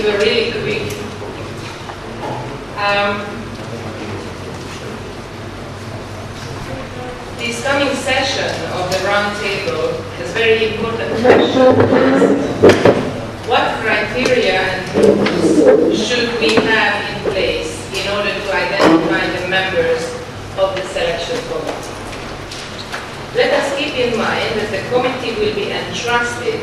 do a really quick. This coming session of the roundtable is very important question. What criteria and rules should we have in place in order to identify the members of the selection committee? Let us keep in mind that the committee will be entrusted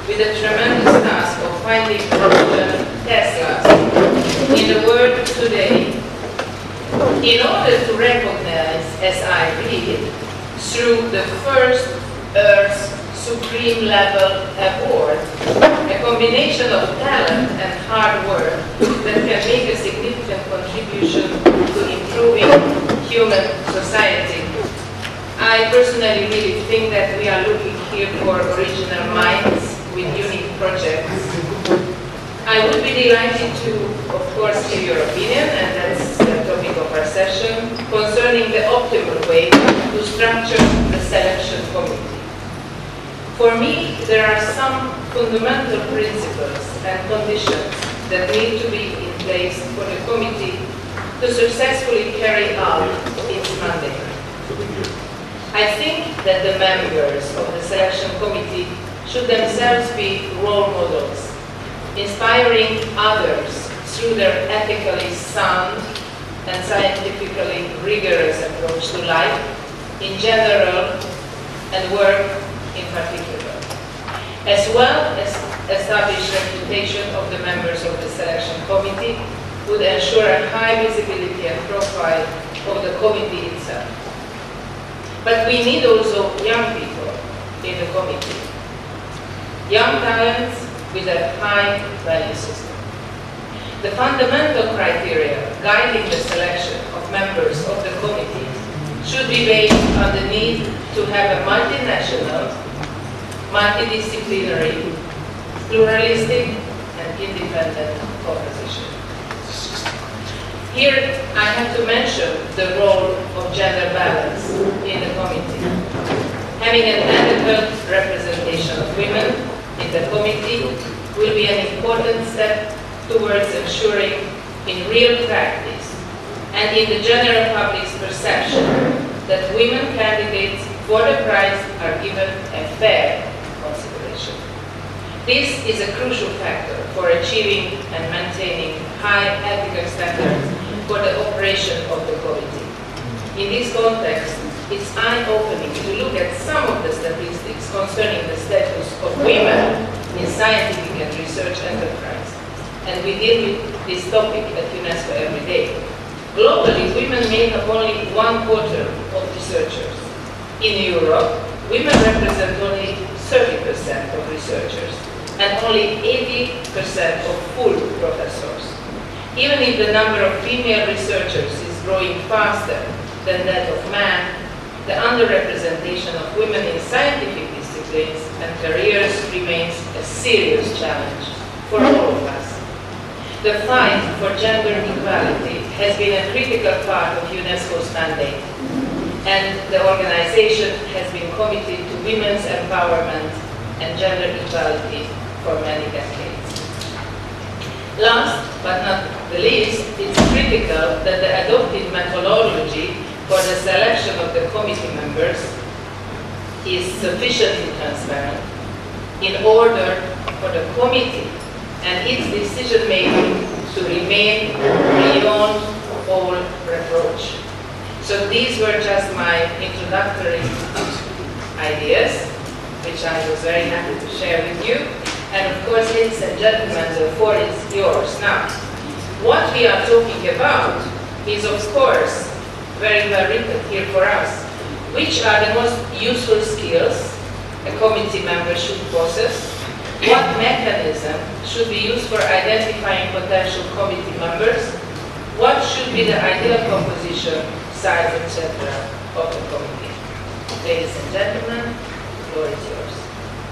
with the tremendous task of finding proven Teslas. In the word today, in order to recognize, as I read, through the first Earth's supreme level award, a combination of talent and hard work that can make a significant contribution to improving human society. I personally really think that we are looking here for original minds with unique projects. I would be delighted to, of course, hear your opinion, and that's the topic of our session, concerning the optimal way to structure the selection committee. For me, there are some fundamental principles and conditions that need to be in place for the committee to successfully carry out its mandate. I think that the members of the selection committee should themselves be role models, inspiring others through their ethically sound and scientifically rigorous approach to life in general and work in particular, as well as established reputation of the members of the selection committee would ensure a high visibility and profile of the committee itself. But we need also young people in the committee, young talents with a high value system. The fundamental criteria guiding the selection of members of the committee should be based on the need to have a multinational, multidisciplinary, pluralistic, and independent composition. Here, I have to mention the role of gender balance in the committee. Having an adequate representation of women in the committee will be an important step towards ensuring in real practice and in the general public's perception that women candidates for the prize are given a fair consideration. This is a crucial factor for achieving and maintaining high ethical standards for the operation of the committee. In this context, it's eye-opening to look at some of the statistics concerning the status of women in scientific and research enterprise. And we deal with this topic at UNESCO every day. Globally, women make up only 1/4 of researchers. In Europe, women represent only 30% of researchers and only 80% of full professors. Even if the number of female researchers is growing faster than that of men, the underrepresentation of women in scientific disciplines and careers remains a serious challenge for all of us. The fight for gender equality has been a critical part of UNESCO's mandate, and the organization has been committed to women's empowerment and gender equality for many decades. Last but not the least, it's critical that the adopted methodology for the selection of the committee members is sufficiently transparent in order for the committee and its decision-making to remain beyond all reproach. So these were just my introductory ideas, which I was very happy to share with you. And of course, ladies and gentlemen, the floor is yours. Now, what we are talking about is, of course, very well written here for us. Which are the most useful skills a committee member should possess? What mechanism should be used for identifying potential committee members? What should be the ideal composition, size, etc. of the committee? Ladies and gentlemen, the floor is yours.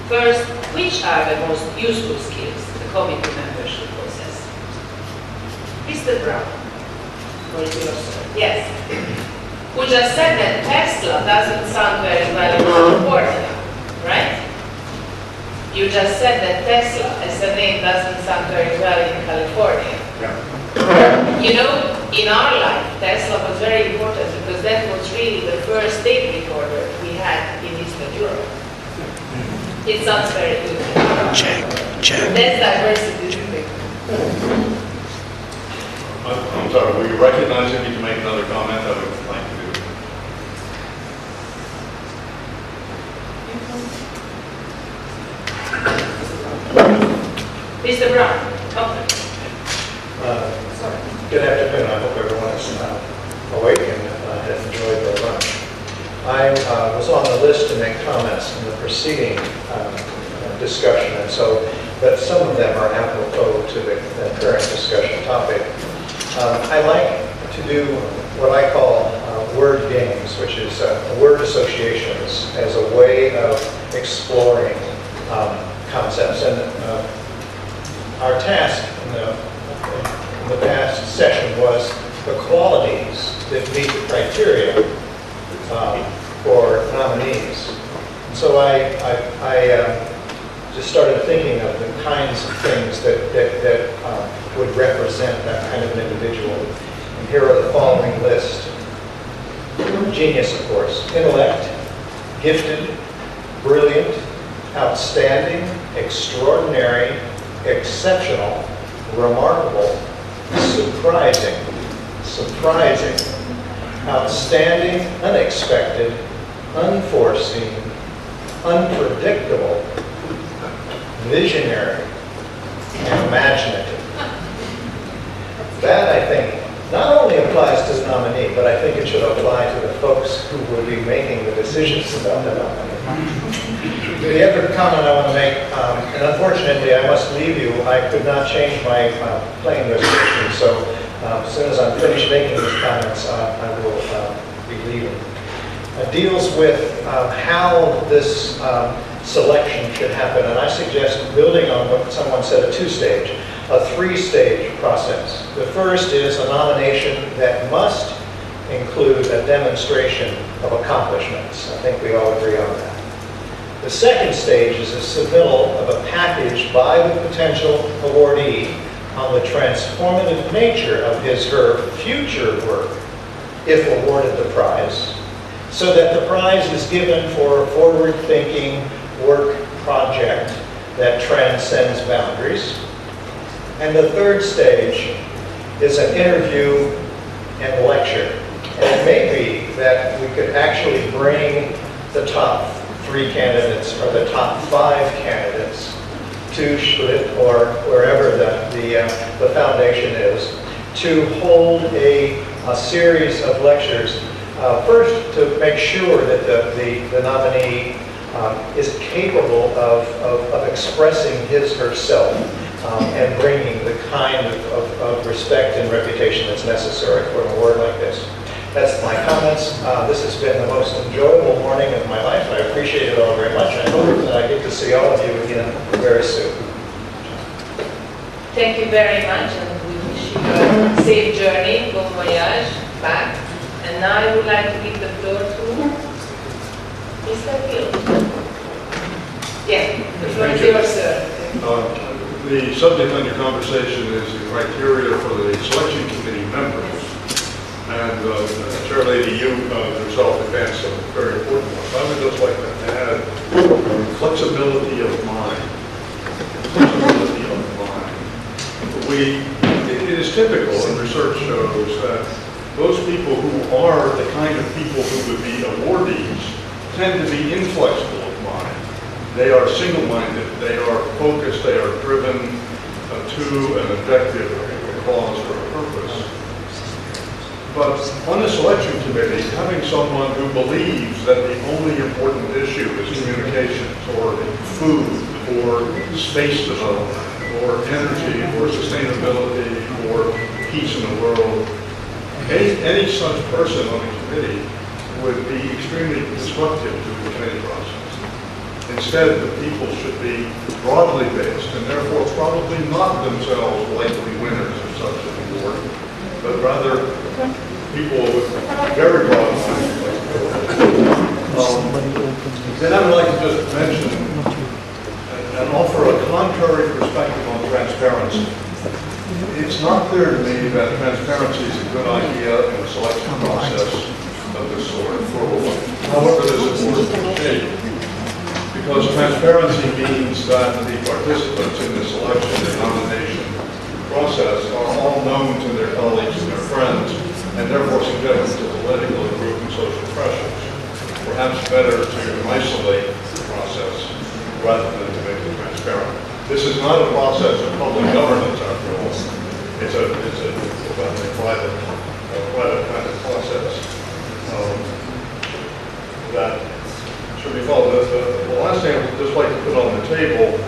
First, which are the most useful skills the committee member should possess? Mr. Brown, what is your sir? Yes. Who just said that Tesla doesn't sound very well in California, right? You just said that Tesla as a name doesn't sound very well in California. Yeah. You know, in our life, Tesla was very important because that was really the first tape recorder we had in Eastern Europe. It sounds very good. Check. That's diversity. I'm sorry, will you recognize me to make another comment? I would like to do it. Mr. Brown, okay. Good afternoon. I hope everyone is awake and has enjoyed their lunch. I was on the list to make comments in the preceding discussion, and so that some of them are apropos to the current discussion topic. I like to do what I call word games, which is word associations as a way of exploring concepts. And our task in the past session was the qualities that meet the criteria for nominees. And so I just started thinking of the kinds of things that would represent that kind of an individual. And here are the following list. Genius, of course. Intellect, gifted, brilliant, outstanding, extraordinary, exceptional, remarkable, surprising, outstanding, unexpected, unforeseen, unpredictable, visionary, and imaginative. That, I think, not only applies to the nominee, but I think it should apply to the folks who will be making the decisions about the nominee. The other comment I want to make, and unfortunately I must leave you, I could not change my playing reservation, so as soon as I'm finished making these comments, I will be leaving. It deals with how this selection should happen, and I suggest building on what someone said, a two-stage, a three-stage process. The first is a nomination that must include a demonstration of accomplishments. I think we all agree on that. The second stage is a submittal of a package by the potential awardee on the transformative nature of his/her future work, if awarded the prize, so that the prize is given for a forward-thinking work project that transcends boundaries. And the third stage is an interview and lecture. And it may be that we could actually bring the top 3 candidates or the top 5 candidates to Schlitt or wherever the foundation is to hold a series of lectures. First, to make sure that the nominee is capable of expressing his/herself and bringing the kind of respect and reputation that's necessary for an award like this. That's my comments. This has been the most enjoyable morning of my life. I appreciate it all very much. I hope that I get to see all of you again very soon. Thank you very much, and we wish you a safe journey, bon voyage, back. And now I would like to give the floor to Mr. Hill. Yeah, the floor is yours, sir. The subject under conversation is the criteria for the selection committee members. And Chair Lady, you yourself advanced some very important ones. I would just like to add flexibility of mind. Flexibility of mind. It is typical, and research shows, that those people who are the kind of people who would be awardees tend to be inflexible of mind. They are single-minded, they are focused, they are driven to an objective, a cause, or a purpose. But on the selection committee, having someone who believes that the only important issue is communications, or food, or space development, or energy, or sustainability, or peace in the world, any such person on the committee would be extremely disruptive to the committee process. Instead, the people should be broadly based, and therefore probably not themselves likely winners of such an award, but rather people with very broad minds. Then I would like to just mention, and and offer a contrary perspective on transparency. It's not clear to me that transparency is a good idea in a selection process of this sort. However, this is important to shape, because transparency means that the participants in the selection and nomination process are all known to their colleagues and their friends, and therefore subject to political and group and social pressures. Perhaps better to isolate the process rather than to make it transparent. This is not a process of public governance, after all. It's a private kind of process that should be followed. The last thing I would just like to put on the table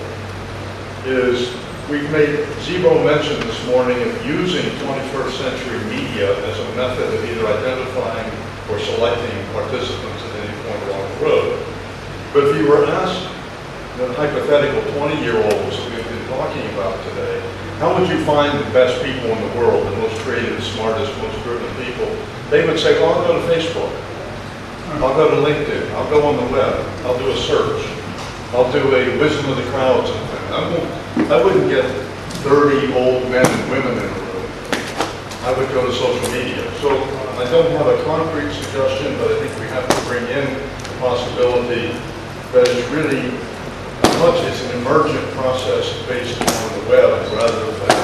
is we've made zero mention this morning of using 21st century media as a method of either identifying or selecting participants at any point along the road. But if you were asked the hypothetical 20-year-olds that we've been talking about today, how would you find the best people in the world, the most creative, smartest, most driven people? They would say, well, I'll go to Facebook. I'll go to LinkedIn. I'll go on the web. I'll do a search. I'll do a wisdom of the crowd something. I wouldn't get 30 old men and women in a room. I would go to social media. So I don't have a concrete suggestion, but I think we have to bring in the possibility that it's really it's an emergent process based on the web rather than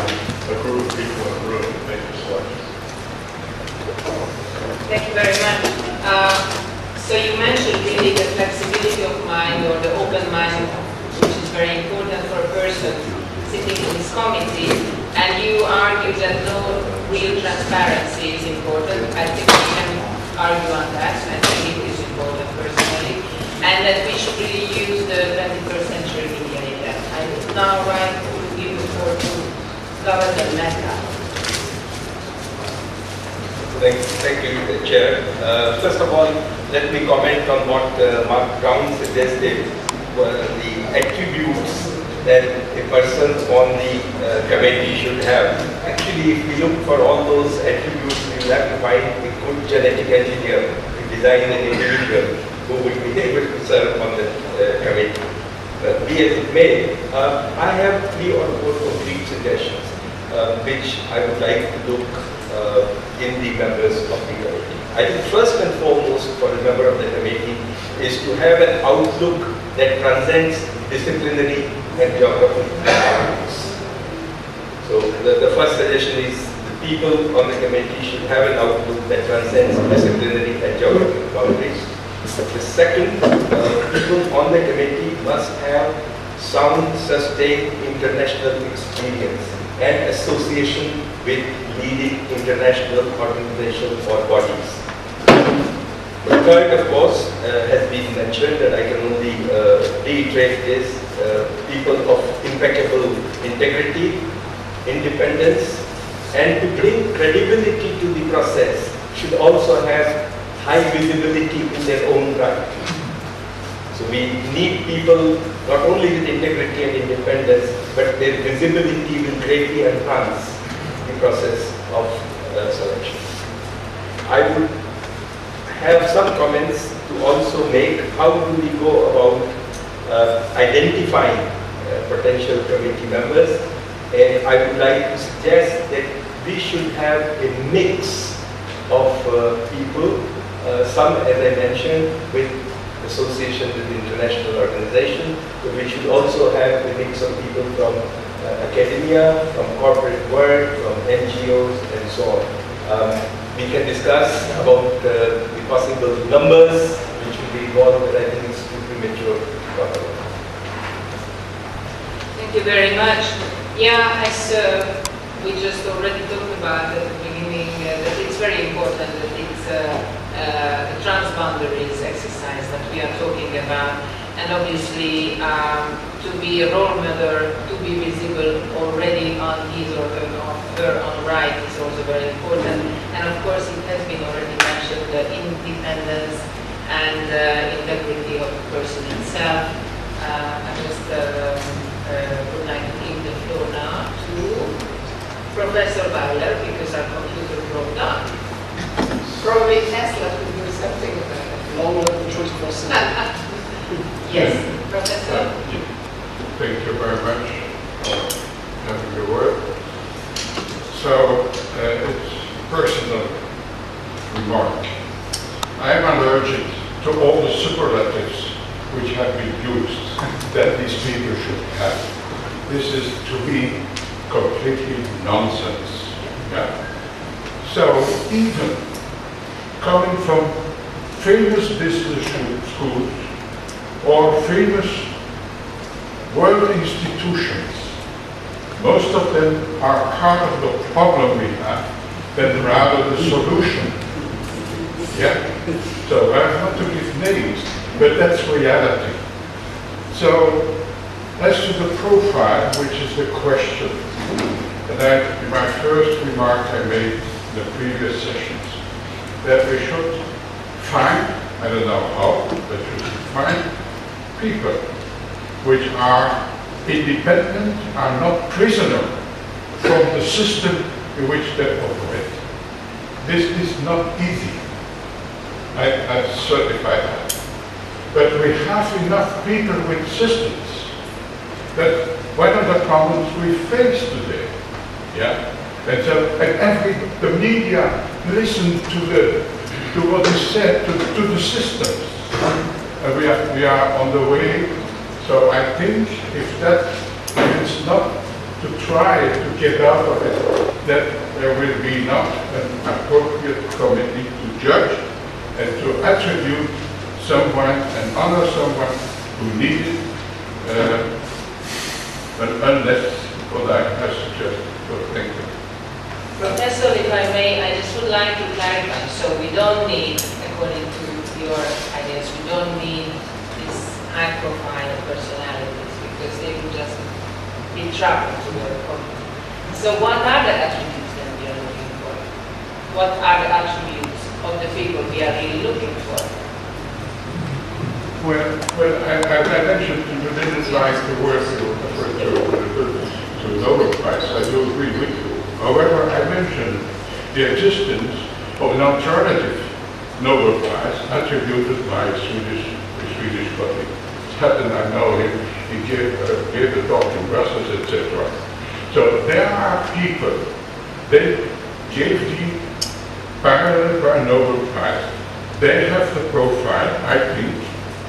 a group of people in a room to make a selection. Thank you very much. So you mentioned really the flexibility of mind or the open mind, which is very important for a person sitting in this committee, and you argue that no real transparency is important. I think we can argue on that. I think it is important personally, and that we should really use the 21st century media in that. I would now like to give the floor to Governor Mehta. Thank you, Chair. First of all, let me comment on what Mark Brown suggested were the attributes that a person on the committee should have. Actually, if we look for all those attributes, we will have to find a good genetic engineer to design an individual who will be able to serve on the committee. Be as it may, I have 3 or 4 concrete suggestions which I would like to look in the members of the committee. I think first and foremost for a member of the committee is to have an outlook that transcends disciplinary and geographical boundaries. So the first suggestion is the people on the committee should have an outlook that transcends disciplinary and geographical boundaries. The second, people on the committee must have sound, sustained international experience and association with leading international organizations or bodies. The third, of course, has been mentioned, and I can only reiterate this, people of impeccable integrity, independence, and to bring credibility to the process should also have high visibility in their own right. So we need people not only with integrity and independence, but their visibility will greatly enhance the process of selection. I would have some comments to also make. How do we go about identifying potential committee members? And I would like to suggest that we should have a mix of people, some, as I mentioned, with association with international organizations, but we should also have a mix of people from academia, from corporate world, from NGOs, and so on. We can discuss about the possible numbers which will be involved, but I think it's too premature to talk about. Thank you very much. Yeah, as we just already talked about at the beginning, that it's very important that it's a transboundaries exercise that we are talking about, and obviously to be a role model, to be visible already on his or her own right is also very important. And of course, it has been already mentioned the independence and integrity of the person itself. I just would like to give the floor now to Professor Weiler, because our computer broke down. Probably Tesla could do something about it. Long live the 21st century. Yes, Professor. Thank you. you very much for having the word. So, it's personal remark. I am allergic to all the superlatives which have been used that these people should have. This is, to me, completely nonsense. Yeah? So, even coming from famous business schools or famous world institutions, most of them are part of the problem we have than rather the solution. Yeah? So I want to give names, but that's reality. So as to the profile, which is the question, and in my first remark I made in the previous sessions, that we should find, I don't know how, but we should find people which are independent, are not prisoner from the system in which they operate. This is not easy. I certify that. But we have enough people with systems that one of the problems we face today. Yeah? And so, and the media listen to what is said, to the systems. And we are on the way. So I think if that is not to try to get out of it, that there will be not an appropriate committee to judge and to attribute someone and honor someone who needed unless what I have suggested. So thank you. Professor, if I may, I just would like to clarify. So we don't need, according to your ideas, we don't need these high-profile personalities because they would just be trapped to their company. So what are the attributes that we are looking for? What are the attributes of the people we are really looking for? Well, I mentioned you didn't like the word you referred to Nobel Prize. I do agree with you. However, I mentioned the existence of an alternative Nobel Prize attributed by a Swedish colleague. Sutton, I know him, he gave a talk in Brussels, etc. So there are people, they gave the parallel Nobel Prize. They have the profile, I think,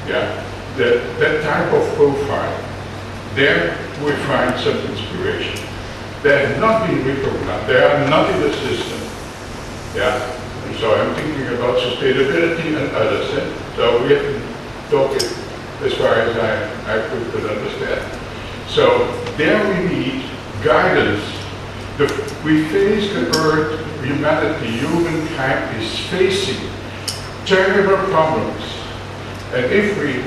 yeah, that type of profile. There we find some inspiration. They have not been recognized. They are not in the system. Yeah. And so I'm thinking about sustainability and others. So we have to talk it as far as I could understand. So there we need guidance. We face the Earth, humanity, humankind is facing terrible problems. And if we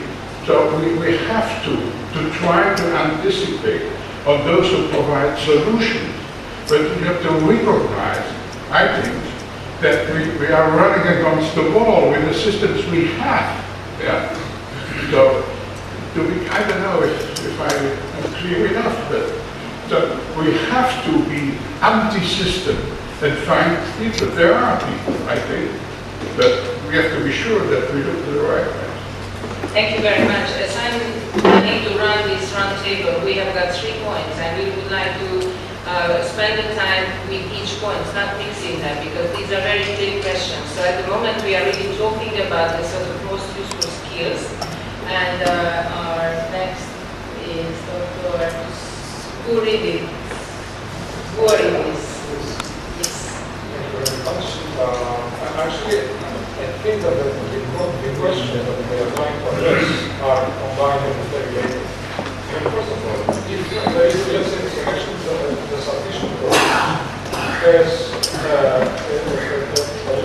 have to try to anticipate on those who provide solutions. But we have to recognize, I think, that we are running against the wall with the systems we have. Yeah? So, I don't know if I am clear enough, but so we have to be anti-system and find people. There are people, I think, but we have to be sure that we look to the right way. Thank you very much. As I'm planning to run this round table, we have got 3 points, and we would like to spend the time with each point, not mixing them, because these are very clear questions. So at the moment, we are really talking about the sort of most useful skills. And our next is Dr. Skuridis. Yes. Thank you very much. Actually, I think that the questions that we are going to address are combined and interrelated. First of all, if there is, let's say, selection the sufficient there's a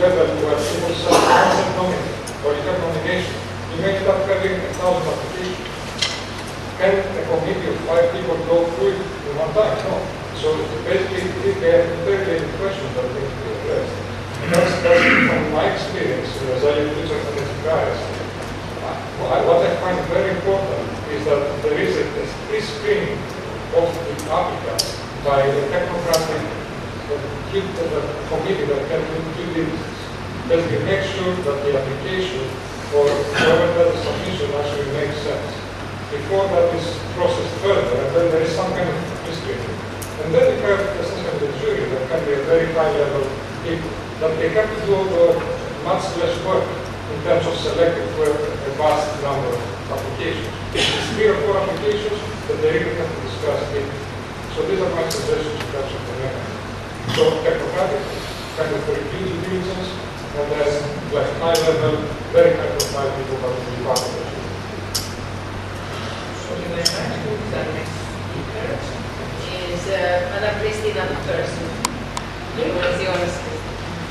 level where people say consent nominating or intercommunication, you may start having 1,000 applications. Can a committee of 5 people go through it in one time? No. So basically, they have interrelated questions that need to be addressed. That's from my experience as I use these guys. What I find very important is that there is a pre-screening of the applicants by the technocratic committee that can do due diligence. Basically, make sure that the application or governmental submission actually makes sense. before that is processed further, and then there is some kind of history. And then you have essentially the jury that can be a very high level people, that they have to do much less work in terms of selecting for a vast number of applications. It's 3 or 4 applications that they really have to discuss it. So these are my suggestions in terms of the mechanism. So technocratic, kind of very due diligence, and then like high level, very high profile people that will be part of it. Thank you very much. The next speaker is Madam Christina Persson. The floor is yours.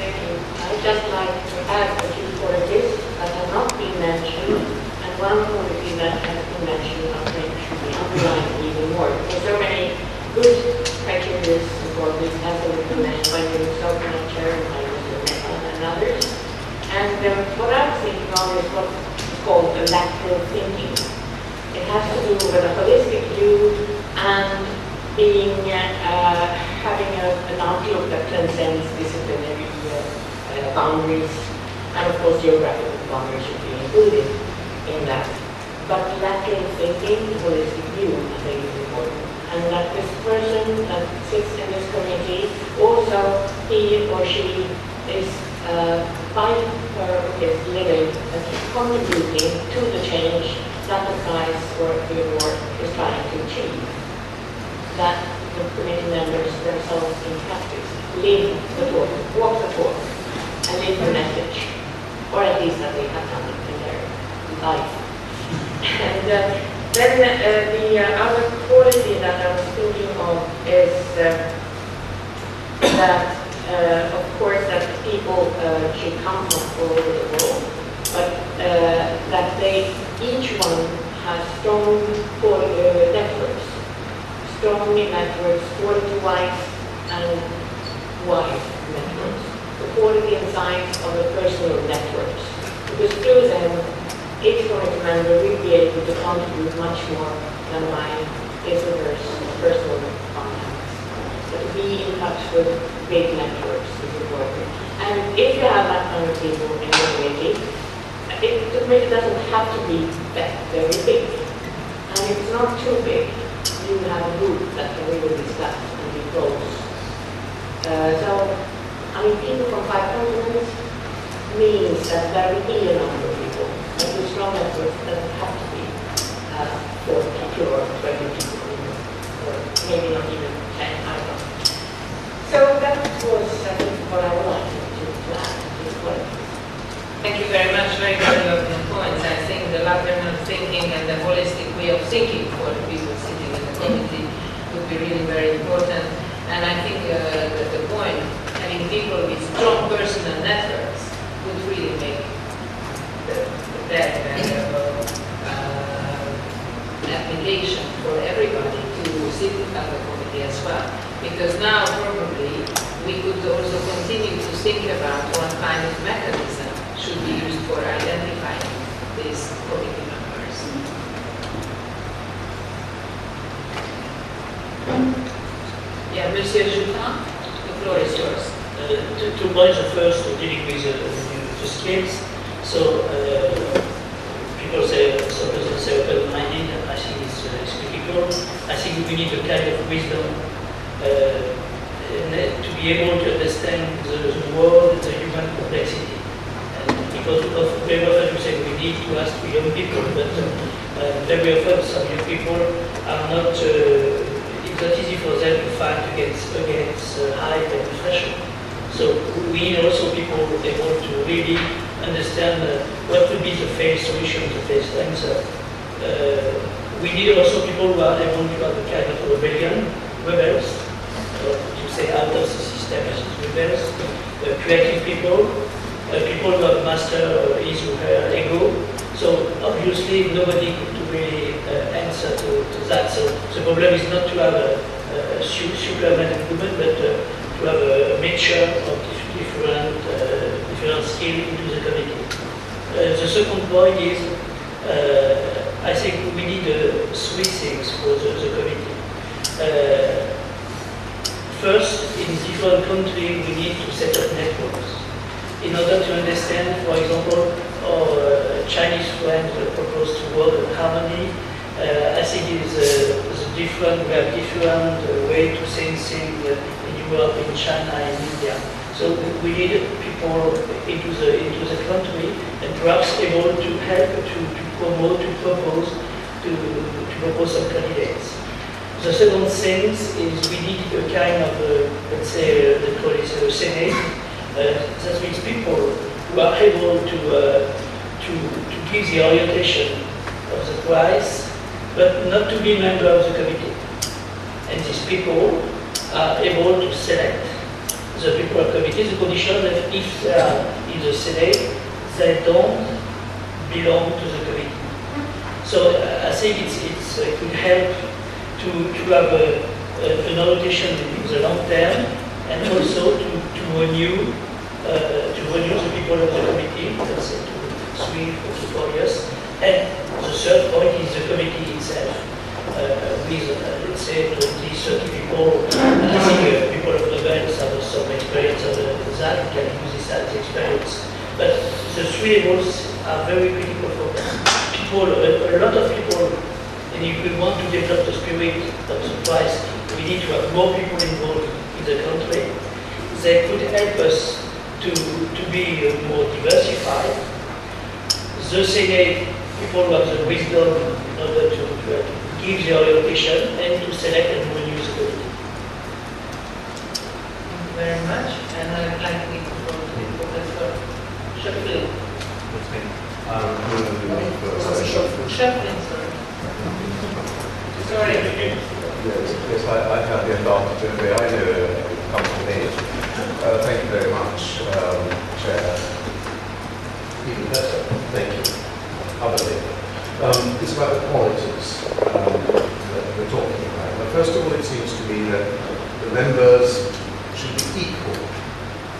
Thank you. I'd just like to add a few qualities that have not been mentioned, and one quality that has been mentioned I think should be underlined even more. There are so many good criteria for this, as I was mentioned by the Sophie Chair and by Mr. and others. And what I'm thinking of is what's called the lateral thinking. It has to do with a holistic view and being having an outlook that transcends disciplinary boundaries, and of course geographical boundaries should be included in that. But lateral thinking, holistic view, I think is important. And that this person that sits in this committee, also he or she is by her his living contributing to the change that the prize or the award is trying to achieve. That the committee members themselves in practice live the talk, walk the talk, and live the message, or at least that they have done it in their life. And then the other quality that I was thinking of is that, of course, that people should come from all over the world, but that each one has strong networks. Strong networks, quality-wise and wide networks. The quality and size of the personal networks. Because through them, each committee member will be able to contribute much more than by visitors or personal contacts. But to be in touch with big networks is important. And if you have that kind of people in the committee, the committee doesn't have to be very big. And if it's not too big, you have a group that can really discuss and be close. So, I mean, people from 5 continents means that there will be a number of people. And the strong network doesn't have to be 40 or 20 people, or maybe not even 10, I don't know. So that was, I think, what I would like to add to this point. Thank you very much. Very valuable points. I think the lateral thinking and the holistic way of thinking for the people sitting in the committee would be really very important. And I think that the point, having people with strong personal networks would really make the best application for everybody to sit at the committee as well. Because now probably we could also continue to think about what kind of mechanism should be used for identifying these committee members. Yeah, Monsieur Joutin, the floor is yours. Two points. The first, dealing with the skills. So people say, some people say open-minded. I think it's critical. I think we need a kind of wisdom to be able to understand the world, the human complexity. Because very often you say we need to ask young people, but very often some young people are not. It's not easy for them to fight against hype and pressure. So we need also people able to really understand what would be the fair solution, the fair answer. We need also people who are able to have a kind of rebels, to say out of the system as rebels, creative people, people who have mastered his or her ego. So obviously nobody could really answer to that. So the problem is not to have a Superman and woman, but to have a mixture of different skills into the committee. The second point is, I think we need 3 things for the committee. First, in different countries, we need to set up networks in order to understand, for example, our Chinese friends propose to work in harmony I think we have different way to say things in Europe, in China, in India. So we need people into the country and perhaps able to help to promote, to propose some candidates. The second thing is we need a kind of, let's say, they call it a Senate. That means people who are able to give the orientation of the price, but not to be member of the committee. And these people are able to select the people of committee, the condition that if they are in the Senate, they don't belong to the committee. So I think it could help to have an orientation in the long term, and also to renew the people of the committee, let's say to 3 or 4 years. And the third point is the committee itself, with let's say 20, 30 people. I think people of the banks have some experience of that, can use this as experience. But the 3 levels are very critical for us. People, a lot of people, and if we want to develop the spirit of the price, we need to have more people involved in the country. They could help us to be more diversified. The Senate, people who have the wisdom in order to give the orientation and to select and renew the committee. Thank you very much. And I'd like to give the floor to Professor Schöpflin. Schöpflin, sorry. Sorry. Yes, I have the advantage of the idea comes to me. Thank you very much, Chair. Even better, thank you. It's about the qualities that we're talking about. But first of all, it seems to me that the members should be equal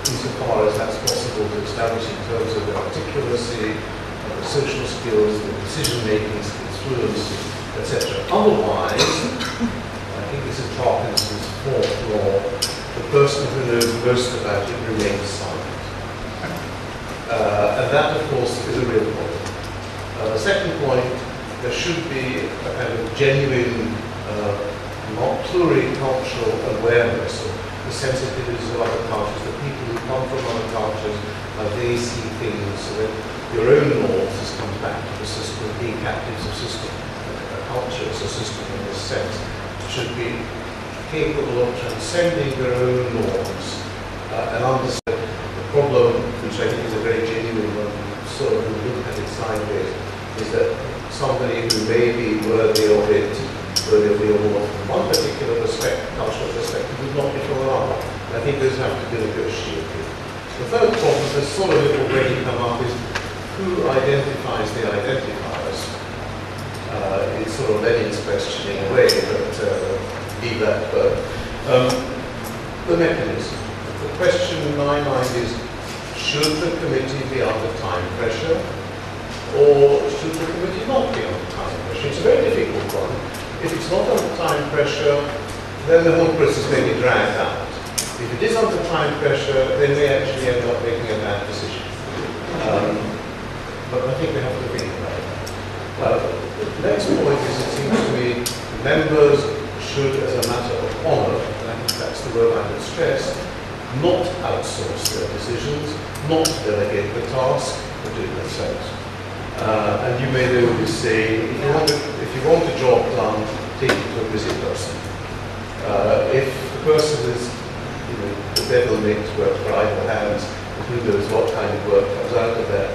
insofar as that's possible to establish in terms of the articulacy, the social skills, the decision-making skills, fluency, etc. Otherwise, I think this is Parkinson's fourth law, the person who knows most about it remains silent. And that, of course, is a real problem. The second point, there should be a kind of genuine, pluricultural awareness of the sensitivities of other cultures, the people who come from other cultures, how they see things, so that your own norms, this comes back to the system, being captives of system. Culture as a system in this sense should be capable of transcending their own norms and understand the problem, which I think is a very genuine one, sort of look at it sideways, is that somebody who may be worthy of it, worthy of the award from one particular cultural perspective, would not be from another. I think those have to be negotiated. The third problem, that's sort of already come up, is who identifies the identifiers. It's sort of Lenin's question in a way, but leave that. But the mechanism. The question in my mind is, should the committee be under time pressure, or should the committee not be under time pressure? It's a very difficult one. If it's not under time pressure, then the whole process may be dragged out. If it is under time pressure, they may actually end up making a bad decision. But I think we have to think about it. The next point is, it seems to me, members should, as a matter of honour, and I think that's the word I would stress, not outsource their decisions, not delegate the task, but do it themselves. And you may know say, if you want a job done, take it to a busy person. If the person is, the devil makes work for idle hands, who knows what kind of work comes out of that.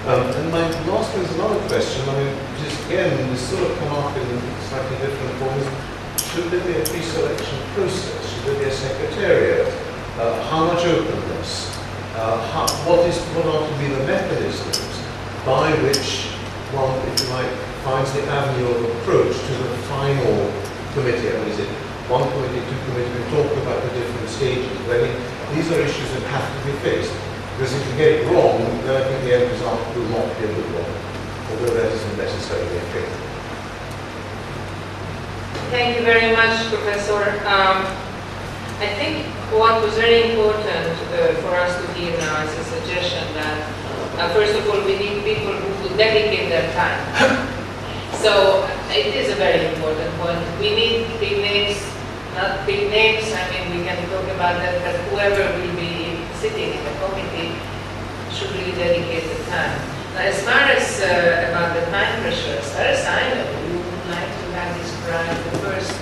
And my last one is another question. I mean, just again, this sort of come up in slightly different forms. Should there be a pre-selection process? Should there be a secretariat? How much openness? What are to be the mechanisms by which one, if you like, finds the avenue of approach to the final committee? I mean, is it one committee, two committees? We're talking about the different stages. But I mean, these are issues that have to be faced. Because if you get it wrong, then I think the end result will not be a good one, although that isn't necessarily a thing. Thank you very much, Professor. I think what was very important for us to hear now is a suggestion that, first of all, we need people who could dedicate their time. So it is a very important point. We need big names, not big names. I mean, we can talk about that, but whoever will be sitting in the committee should really dedicate the time. Now, as far as about the time pressure, as far as I know, you would like to have this prize, the first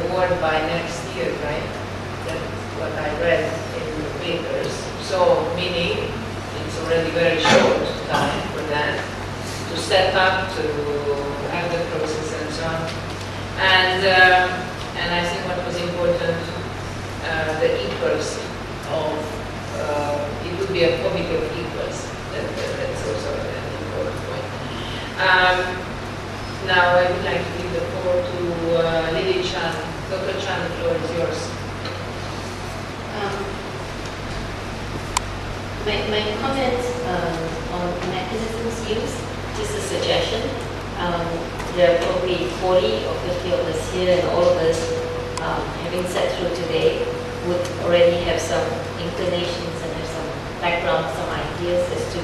award by next year, right? That's what I read in the papers. So, meaning it's already very short time for that to set up, to have the process and so on. And I think what was important, the equals of, it would be a committee of equals. That's also an important point. Now I would like to give the floor to Lily Chan. Dr. Chan, the floor is yours. My comment on mechanisms used, just a suggestion. There are probably 40 or 50 of us here, and all of us, having sat through today, would already have some inclinations and have some background, some ideas as to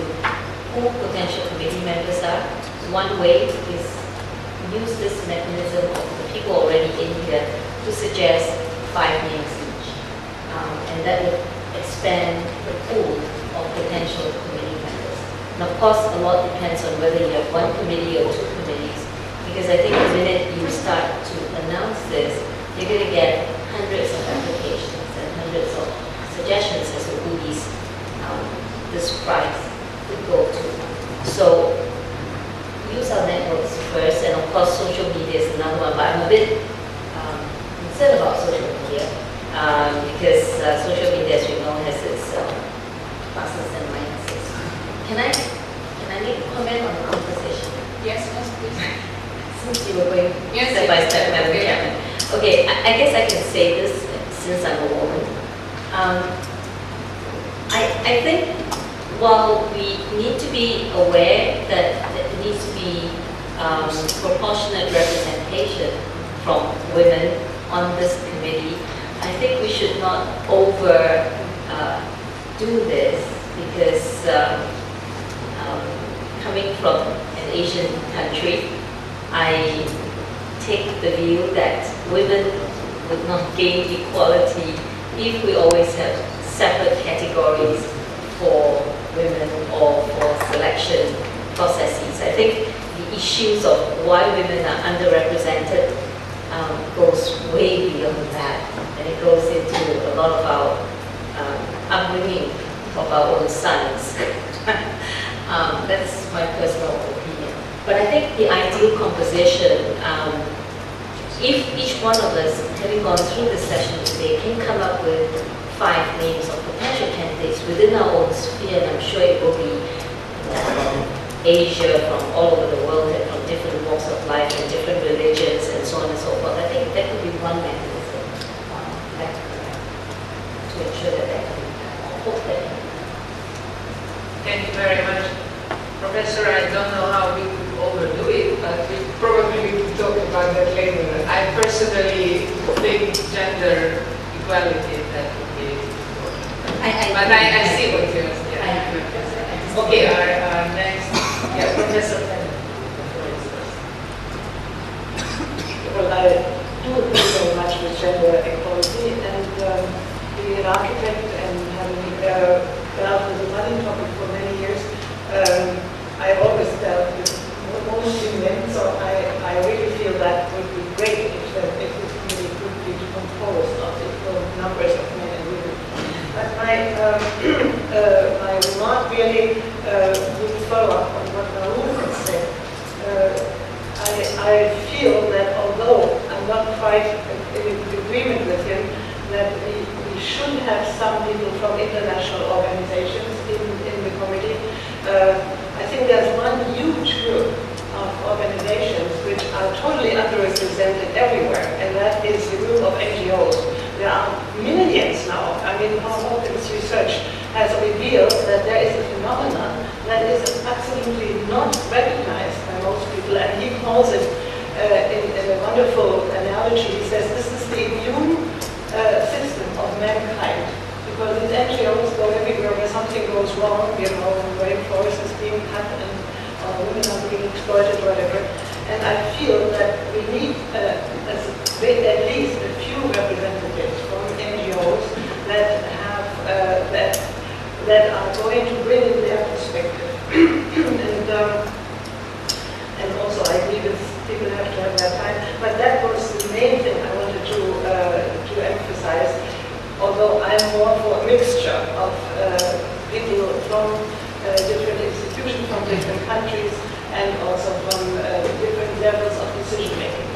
who potential committee members are. One way is use this mechanism of the people already in here to suggest 5 names each. And that would expand the pool of potential committee members. And of course, a lot depends on whether you have 1 committee or 2 committees, because I think the minute you start to announce this, you're going to get hundreds of applications and hundreds of suggestions as to who this prize could go to. So use our networks first, and of course social media is another one, but I'm a bit concerned about social media because social media, as we know, has its pluses and minuses. Can I make a comment on the composition? Yes, please. Since you were going step by step, Madam Chairman. Okay, I guess I can say this since I'm a woman. I think while we need to be aware that there needs to be proportionate representation from women on this committee, I think we should not do this because coming from an Asian country, I take the view that women would not gain equality if we always have separate categories for women or for selection processes. I think the issues of why women are underrepresented goes way beyond that, and it goes into a lot of our upbringing of our own sons. That's my personal opinion. But I think the ideal composition, if each one of us, having gone through this session today, can come up with 5 names of potential candidates within our own sphere, and I'm sure it will be from Asia, from all over the world, and from different walks of life and different religions and so on and so forth. I think that could be one mechanism to ensure that that can be done. Thank you very much. Professor, I don't know how we could overdo it, but we probably could talk about that later. I personally think gender equality, that would be important. But I see what you're saying. Okay, our next, Professor Penn. Well, I do agree very much with gender equality, and being an architect and having dealt with the money topic for many years, I always dealt with mostly men, so I really feel that would be great if this committee could be composed of equal numbers of men and women. But my remark really would follow up on what Raoul had said. I feel that although I'm not quite in agreement with him, that we should have some people from international organizations in the committee. I think there's one huge group of organizations which are totally underrepresented everywhere, and that is the group of NGOs. There are millions now. I mean, Hawkins research has revealed that there is a phenomenon that is absolutely not recognized by most people, and he calls it, in a wonderful analogy, he says this is the immune system of mankind. Because these NGOs go everywhere where something goes wrong, you know, rainforest is being cut and women are being exploited, whatever. And I feel that we need at least a few representatives from NGOs that have that are going to bring in their perspective. And also I agree with people have to have their time, but that was the main thing I wanted to emphasize, although I'm more for a mixture of people from different institutions, from different countries, and also from different levels of decision making.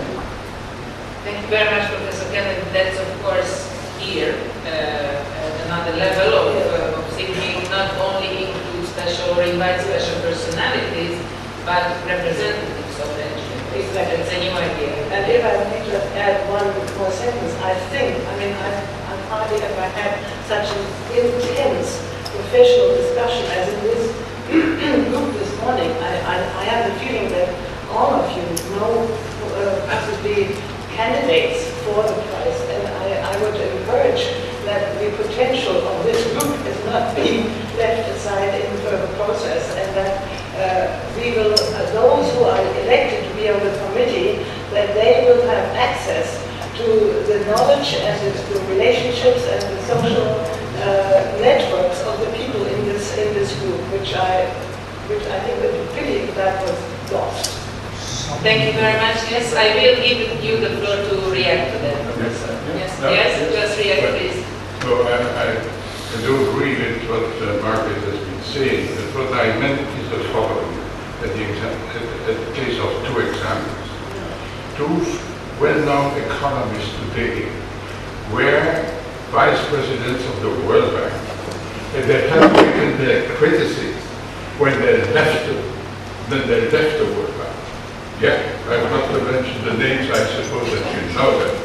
Thank you very much, Professor Kennedy. That's of course here another level of thinking, not only include special or invite special personalities, but representatives of the NGO. Exactly. It's a new idea. And if I may just add one more sentence, I mean, I've hardly ever had such an intense professional discussion as in this group this morning. I have the feeling that all of you know possibly candidates for the prize, and I would encourage that the potential of this group is not being left aside in further process, and that we will, those who are elected to be on the committee, that they will have access to the knowledge and the relationships and the social networks of the people in this group, which I think would be pity if that was lost. Thank you very much. Yes, I will give you the floor to react to that, Professor. Yes, just react, please. So I do agree with what Margaret has been saying, but what I meant is the following, at the case of two examples. Two well-known economists today were vice presidents of the World Bank, and they have taken their criticism when they left the World Bank. Yeah, I've not to mention the names, I suppose that you know them.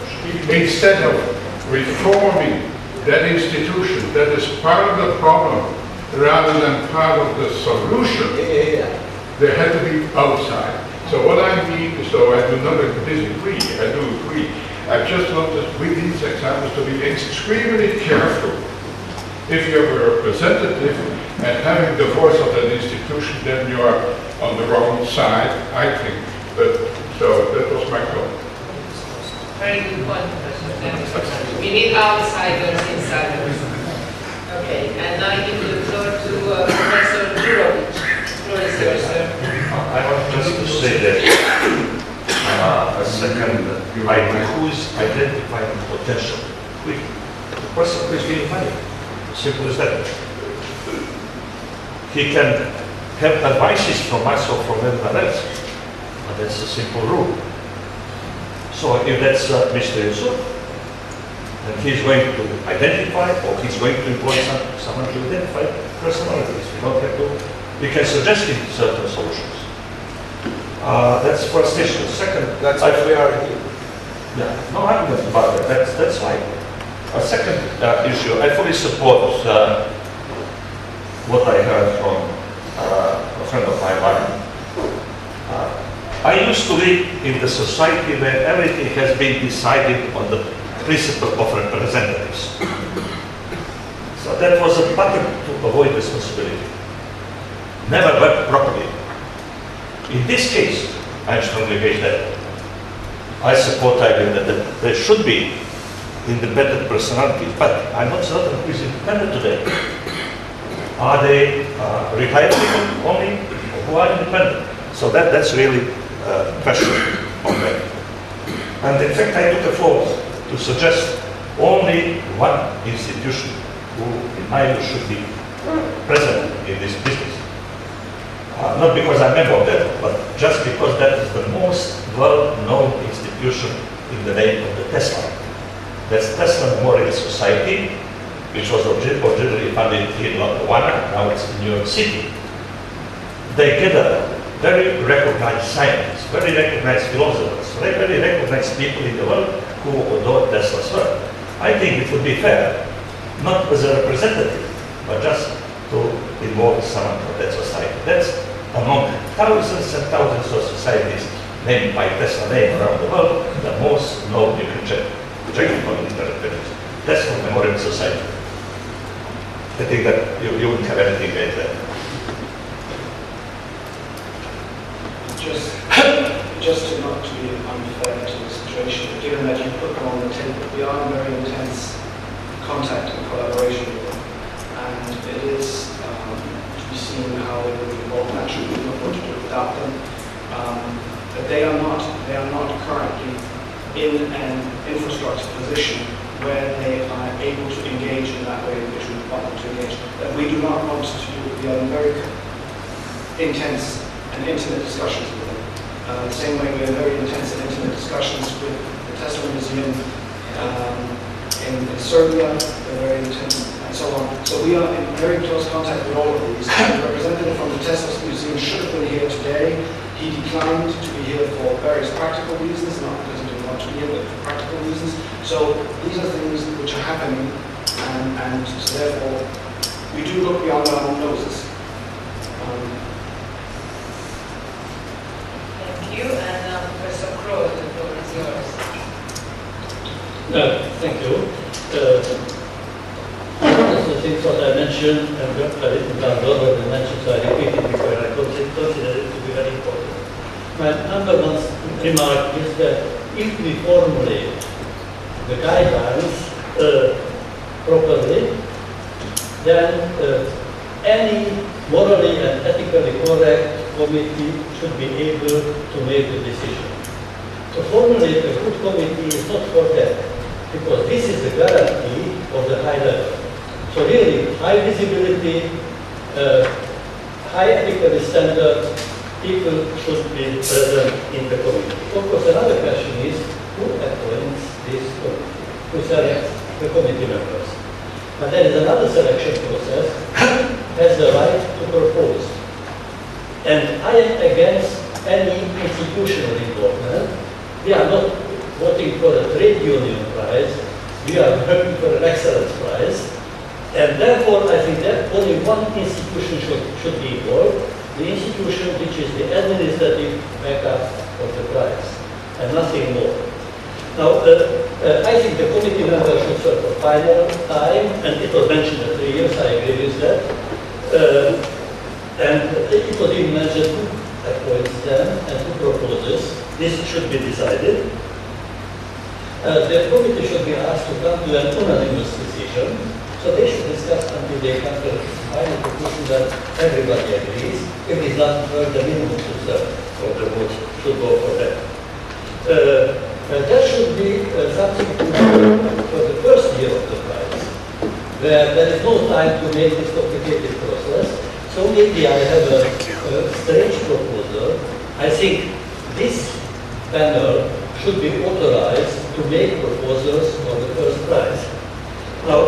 Instead of reforming that institution that is part of the problem rather than part of the solution, they had to be outside. So what I mean is, so I do not disagree, I do agree. I've just noticed with these examples to be extremely careful. If you have a representative and having the voice of that institution, then you are on the wrong side, I think. But, so that was my comment. Very good point, Professor. We need outsiders, insiders. Okay, and now I give the floor to Professor Jurovic. The floor is yours, sir. I want just to say that a second item, who is identifying potential? The person who is getting money. Simple as that. He can have advices from us or from anyone else. But that's a simple rule. So if that's Mr. Yusuf, then he's going to identify, or he's going to employ someone to identify personalities. We don't have to, we can suggest him certain solutions. That's first issue. Second, That's why we are here. Yeah, no argument about that. That's fine. A second issue, I fully support what I heard from a friend of mine. I used to live in the society where everything has been decided on the principle of representatives. So that was a button to avoid responsibility. Never worked properly. In this case, I'm strongly against that. I support the idea that there should be independent personalities, but I'm not certain who is independent today. Are they retired people only, or who are independent? So that's really a question on that. And in fact, I took a forward to suggest only one institution who, in my view, should be present in this business. Not because I'm a member of that, but just because that is the most well-known institution in the name of the Tesla. That's Tesla Memorial Society, which was originally funded in London, now it's in New York City. They gather very recognized scientists, very recognized philosophers, very recognized people in the world who adore Tesla's work. I think it would be fair, not as a representative, but just to involve someone from that society. That's among thousands and thousands of societies named by Tesla name around the world, the most known. You can check on the internet pages. That's from Memorial Society. I think that you wouldn't have anything against that. Just just not to be unfair to the situation, given that you put them on the table, we are in very intense contact and collaboration with them. And it is to be seen how they will evolve naturally. We're not going to do it without them. But they are not currently in an infrastructure position where they are able to engage in that way in which we want them to engage. That we do not want to do. We are in very intense and intimate discussions with them. The same way we have very intense and intimate discussions with the Tesla Museum in Serbia, they're very intense, and so on. So we are in very close contact with all of these. The representative from the Tesla Museum should have been here today. He declined to be here for various practical reasons, not because he didn't want to be here, but for practical reasons. So these are things which are happening, and so therefore we do look beyond our own noses. Thank you, and Professor Crowe, the floor is yours. Thank you. One of the things what I mentioned, and I've already mentioned, so I repeat it because I consider it to be very important. My number one remark is that if we formulate the guidelines properly, then any morally and ethically correct committee should be able to make the decision. To formulate a good committee is not for that, because this is the guarantee of the high level. So really, high visibility, high ethical standard, people should be present in the committee. Of course, another question is, who appoints this committee? Who selects the committee members? But there is another selection process, has the right to propose. And I am against any institutional involvement. We are not voting for a trade union prize, we are working for an excellence prize. And therefore, I think that only one institution should be involved, the institution which is the administrative backup of the prize, and nothing more. Now, I think the committee members should serve for final time, and it was mentioned at 3 years, I agree with that. And it was even mentioned who appoints them and who proposes. This should be decided. The committee should be asked to come to an unanimous decision. So they should discuss until they come to a final conclusion that everybody agrees. If it's not heard, the minimum to serve, or the vote should go for that. There should be something to do for the first year of the prize, where there is no time to make this complicated process. So maybe I have a strange proposal. I think this panel should be authorized to make proposals for the first prize. Now,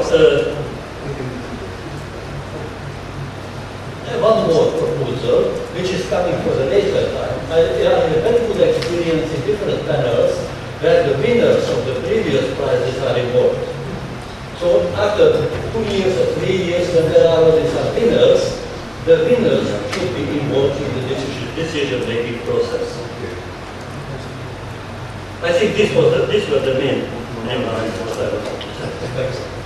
one more proposal, which is coming for the later time. I have a very good experience in different panels where the winners of the previous prizes are involved. So after 2 years or 3 years, when there are already some winners, the winners should be involved in the decision-making process. I think this was the main remarks that I wanted to say.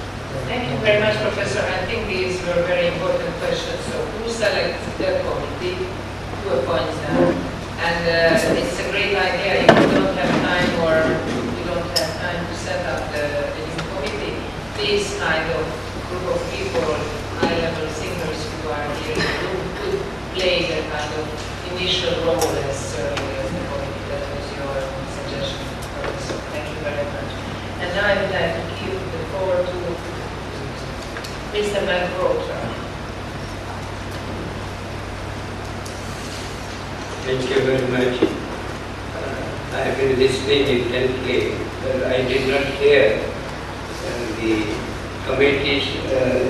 Thank you very much, Professor. I think these were very important questions. So who selects the committee? Who appoints them? And it's a great idea. If you don't have time or you don't have time to set up the new committee, this kind of group of people, high-level singers who are here in the room, could play the kind of initial role as serving as the committee. That was your suggestion, Professor. Thank you very much. And now I would like to give the floor to Mr. Malhotra. Thank you very much. I have been listening intently, but I did not hear the committees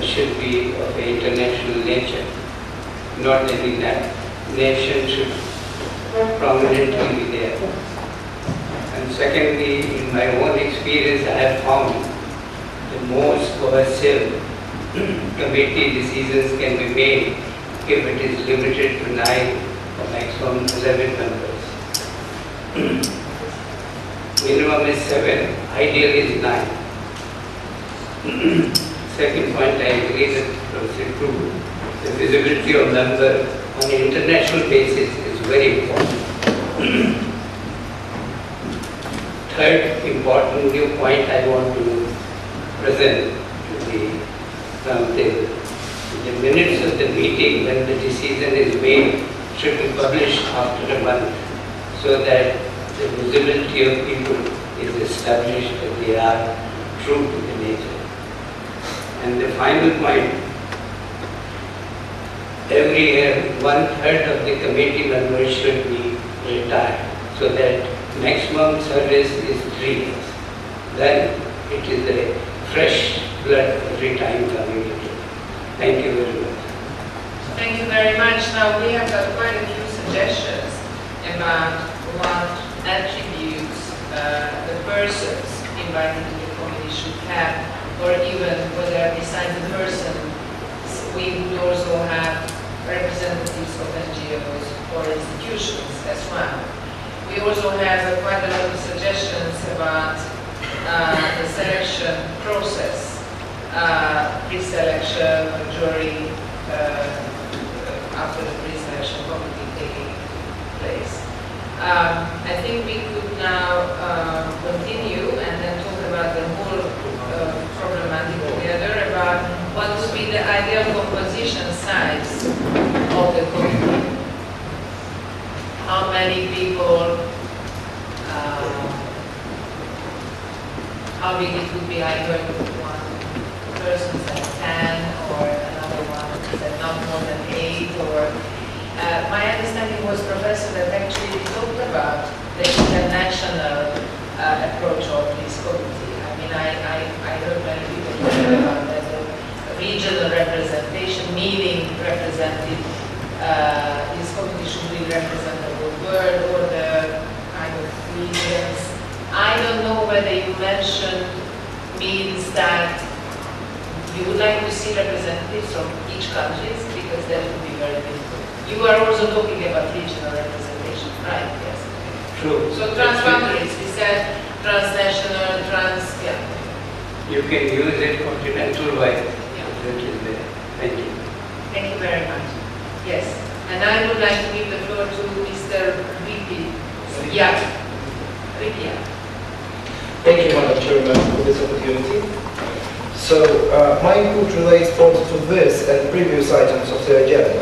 should be of an international nature. Not only that, nation should prominently be there. And secondly, in my own experience, I have found the most coercive committee decisions can be made if it is limited to 9 or maximum 11 members. Minimum is 7, ideal is 9. Second point, I agree that the visibility of members on an international basis is very important. third important new point I want to present to the roundtable. The minutes of the meeting when the decision is made should be published after a month so that the visibility of people is established that they are true to the nature. And the final point, every year 1/3 of the committee members should be retired so that maximum service is 3 years. Then it is a fresh blood every time coming into. Thank you very much. Thank you very much. Now we have got quite a few suggestions about what attributes the persons invited to the committee should have, or even whether besides the person, we would also have representatives of NGOs or institutions as well. We also have quite a lot of suggestions about the selection process, pre-selection or jury after the pre-selection committee taking place. I think we could now continue and then talk about the whole problematic together, about what would be the ideal composition size of the committee. How many people, how big it would be. I heard one person said 10, or another one said not more than 8, or my understanding was, Professor, that actually we talked about the international approach of this committee. I mean, I heard many people talking about that the regional representation, meaning represented, this committee should be represent the whole world or the kind of regions. I don't know whether you mentioned means that you would like to see representatives from each country, because that would be very difficult. You are also talking about regional representation, right? Yes. True. So transboundaries, we said transnational, yeah. You can use it continental-wide. Yeah. That is there. Thank you. Thank you very much. Yes. And I would like to give the floor to Mr. Ripi. Yeah. Ripi. Thank you, Madam Chairman, for this opportunity. So, my input relates both to this and previous items of the agenda.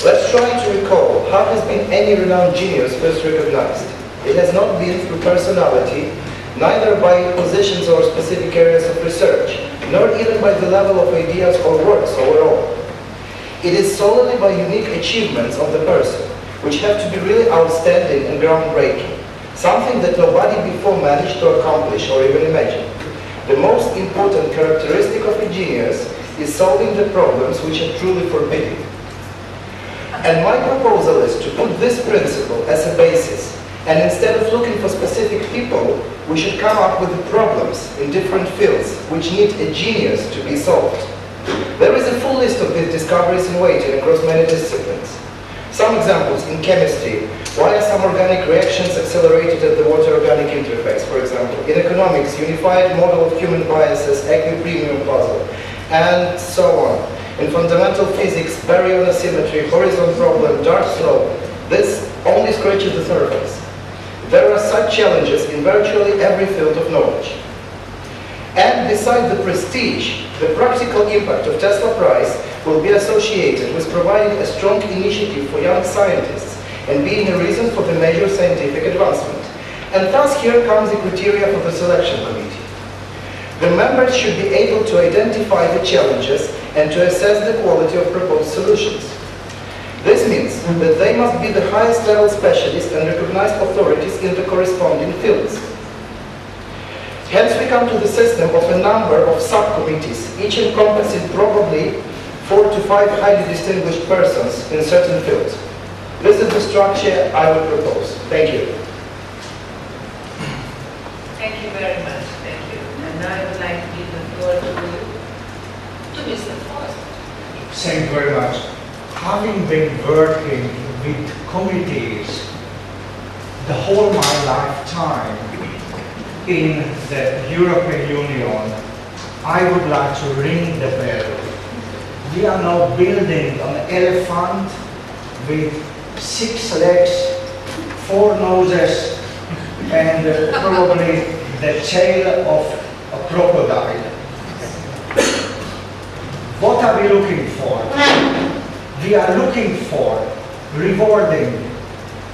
Let's try to recall how has been any renowned genius first recognized. It has not been through personality, neither by positions or specific areas of research, nor even by the level of ideas or works overall. It is solely by unique achievements of the person, which have to be really outstanding and groundbreaking, something that nobody before managed to accomplish or even imagine. The most important characteristic of a genius is solving the problems which are truly forbidden. And my proposal is to put this principle as a basis, and instead of looking for specific people, we should come up with the problems in different fields which need a genius to be solved. There is a full list of these discoveries in waiting across many disciplines. Some examples in chemistry. Why are some organic reactions accelerated at the water-organic interface, for example? In economics, unified model of human biases, equipremium puzzle, and so on. In fundamental physics, baryon asymmetry, horizon problem, dark slope. This only scratches the surface. There are such challenges in virtually every field of knowledge. And besides the prestige, the practical impact of Tesla Prize will be associated with providing a strong initiative for young scientists and being a reason for the major scientific advancement. And thus here comes the criteria for the selection committee. The members should be able to identify the challenges and to assess the quality of proposed solutions. This means that they must be the highest level specialists and recognized authorities in the corresponding fields. Hence we come to the system of a number of subcommittees, each encompassing probably 4 to 5 highly distinguished persons in certain fields. This is the structure I would propose. Thank you. Thank you very much. Thank you. And now I would like to give the floor to Mr. Forst. Thank you very much. Having been working with committees the whole of my lifetime in the European Union, I would like to ring the bell. We are now building an elephant with 6 legs, 4 noses, and probably the tail of a crocodile. What are we looking for? We are looking for rewarding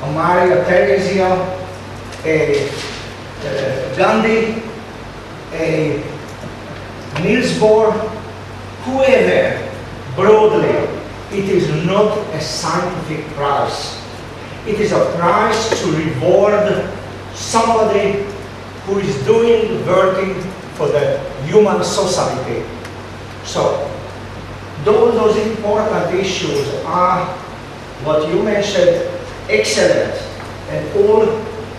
a Maria Theresia, a Gandhi, a Niels Bohr, whoever, broadly. It is not a scientific prize. It is a prize to reward somebody who is working for the human society. So, those important issues are what you mentioned, excellent, and all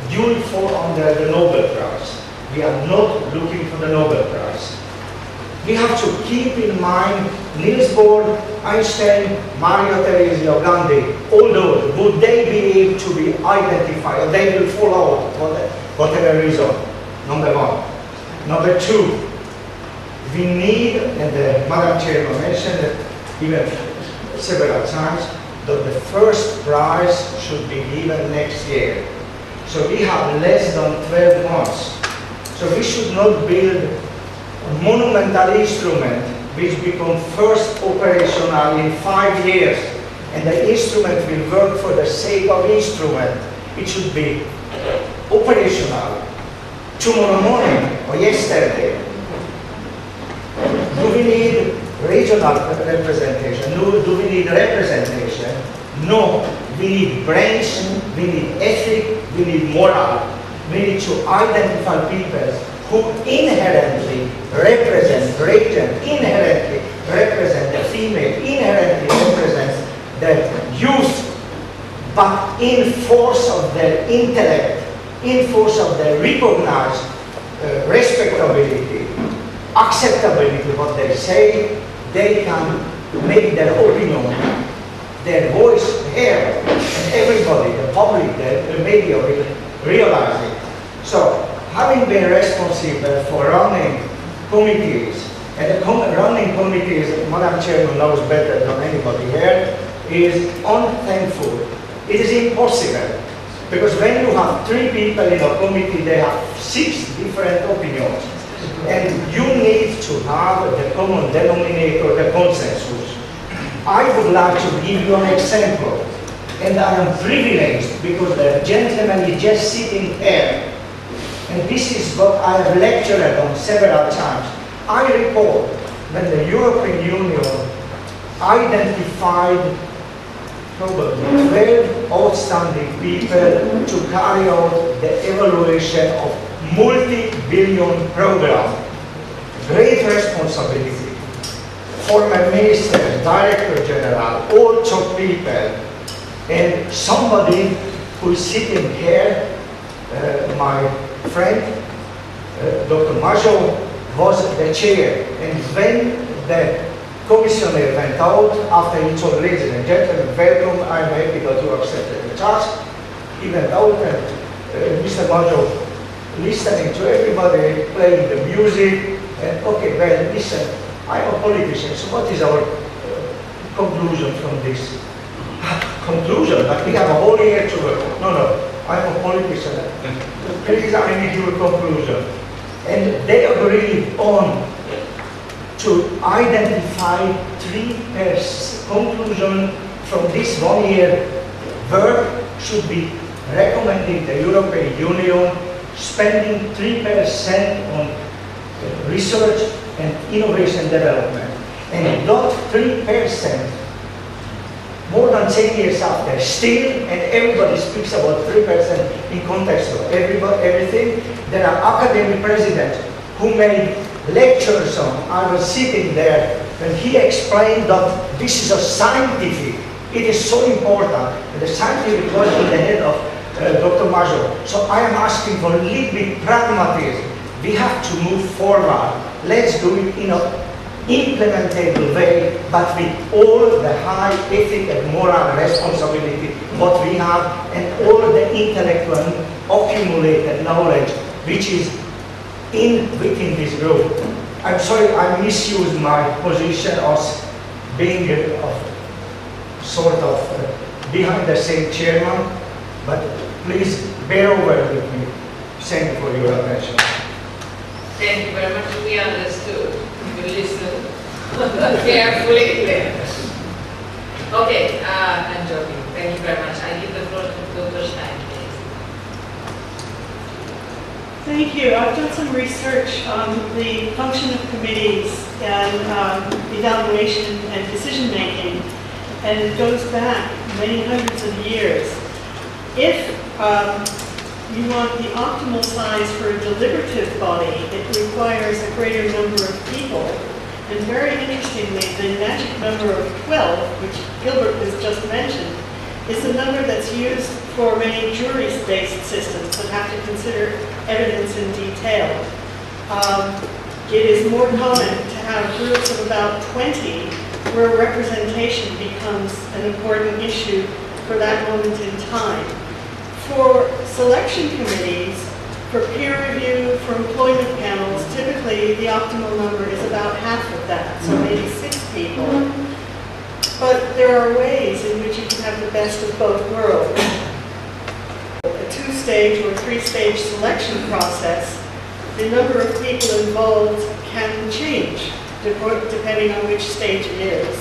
duly fall under the Nobel Prize. We are not looking for the Nobel Prize. We have to keep in mind Niels Bohr, Einstein, Maria Theresia, Gandhi, all those, would they be able to be identified, or they will fall out for whatever reason, number one. Number two, we need, and Madam Chairman mentioned it even several times, that the first prize should be given next year. So we have less than 12 months. So we should not build a monumental instrument which becomes first operational in 5 years, and the instrument will work for the sake of instrument. It should be operational tomorrow morning or yesterday. Do we need regional representation? No. Do we need representation? No. We need brains, we need ethic, we need moral. We need to identify people who inherently represent region, inherently represent the female, inherently represent the youth, but in force of their intellect, in force of their recognized respectability, acceptability, what they say, they can make their opinion, their voice heard, and everybody, the public, the media will realize it. So, having been responsible for running committees, and the running committees, Madam Chairman knows better than anybody here, is unthankful. It is impossible, because when you have 3 people in a committee, they have 6 different opinions. And you need to have the common denominator, the consensus. I would like to give you an example, and I am privileged because the gentleman is just sitting here, and this is what I have lectured on several times. I recall when the European Union identified probably 12 outstanding people to carry out the evaluation of multi-billion program. Great responsibility. Former minister, director general, all top people, and somebody who is sitting here, my friend, Dr. Majo, was the chair. And when the commissioner went out, after he told ladies and gentlemen, welcome, I'm happy that you accepted the task, he went out and Mr. Majo listening to everybody, playing the music, and okay, well, listen, I'm a politician, so what is our conclusion from this? Conclusion, that we have a whole year to work. No, I'm a politician. Please, I need your conclusion. And they agreed on to identify 3 conclusions from this 1 year work should be recommending the European Union spending 3% on research and innovation development. And not 3%, more than 10 years after, still, and everybody speaks about 3% in context of everything, there are academic presidents who made lectures on. I was sitting there when he explained that this is a scientific, it is so important, and the scientific was in the head of Dr. Majo. So I am asking for a little bit pragmatism. We have to move forward. Let's do it in an implementable way, but with all the high ethic and moral responsibility what we have, and all the intellectual accumulated knowledge which is within this group. I'm sorry I misused my position as being sort of behind the same chairman, but please bear over with me. Thank you for your attention. Thank you very much. We understood. We listened carefully. Okay, I'm joking. Thank you very much. I give the floor to Dr. Stein, please. Thank you. I've done some research on the function of committees and evaluation and decision making, and it goes back many hundreds of years. If you want the optimal size for a deliberative body, it requires a greater number of people. And very interestingly, the magic number of 12, which Gilbert has just mentioned, is a number that's used for many jury-based systems that have to consider evidence in detail. It is more common to have groups of about 20 where representation becomes an important issue for that moment in time. For selection committees, for peer review, for employment panels, typically the optimal number is about half of that, so maybe 6 people. But there are ways in which you can have the best of both worlds. A 2-stage or 3-stage selection process, the number of people involved can change depending on which stage it is.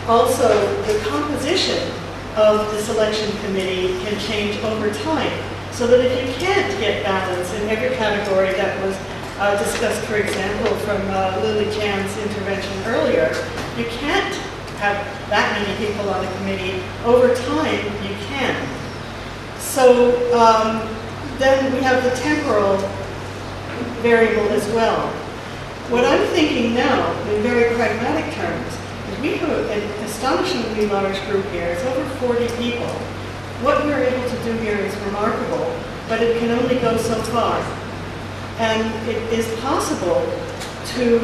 Also, the composition of the selection committee can change over time, so that if you can't get balance in every category that was discussed, for example, from Lily Chan's intervention earlier, you can't have that many people on a committee. Over time, you can. So then we have the temporal variable as well. What I'm thinking now, in very pragmatic terms, is we have an astonishingly large group here. It's over 40 people. What we're able to do here is remarkable, but it can only go so far. And it is possible to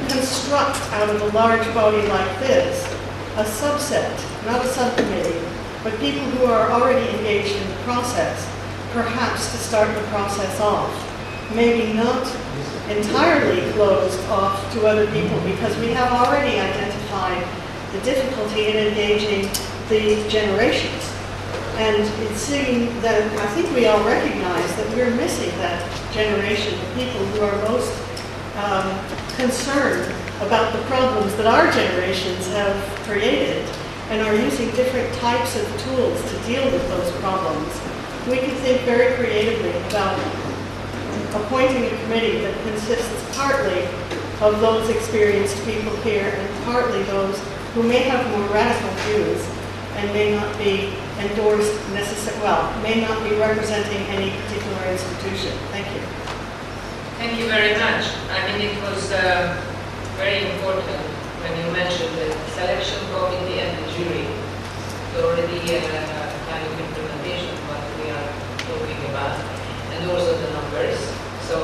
construct out of a large body like this a subset, not a subcommittee, but people who are already engaged in the process, perhaps to start the process off. Maybe not entirely closed off to other people, because we have already identified the difficulty in engaging the generations. And it seemed that I think we all recognize that we're missing that generation of people who are most concerned about the problems that our generations have created and are using different types of tools to deal with those problems. We can think very creatively about appointing a committee that consists partly of those experienced people here and partly those who may have more radical views and may not be endorsed necessarily, well, may not be representing any particular institution. Thank you. Thank you very much. I mean, it was very important when you mentioned the selection committee and the jury. It's already a kind of implementation of what we are talking about, and also the numbers. So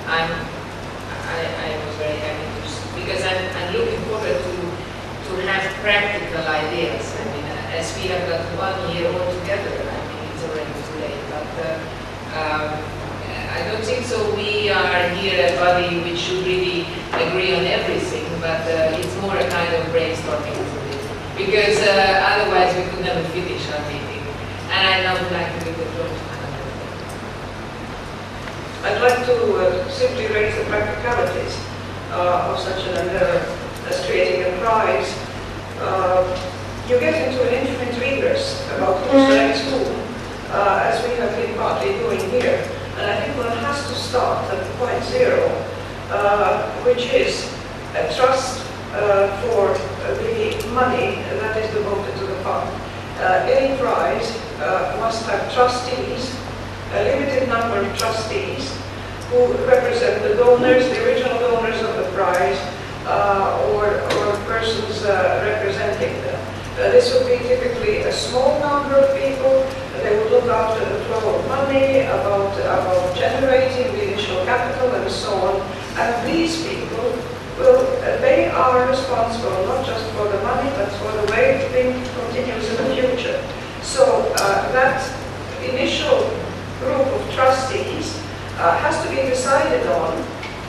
I was very happy to, because I'm looking forward to have practical ideas. I mean, as we have got 1 year all together, I mean, it's already too late. But I don't think so. We are here a body which should really agree on everything, but it's more a kind of brainstorming, isn't it? Because otherwise we could never finish our meeting. And I now would like to give the floor to Anna. I'd like to simply raise the practicalities of such an endeavor as creating a prize. You get into an infinite regress about who selects whom, as we have been partly doing here. And I think one has to start at point 0, which is a trust for the money that is devoted to the fund. Any prize must have trustees, a limited number of trustees who represent the donors, the original donors of the prize, or persons representing them. This would be typically a small number of people. They would look after the flow of money, about generating the initial capital and so on. And these people, they are responsible not just for the money, but for the way the thing continues in the future. So that initial group of trustees has to be decided on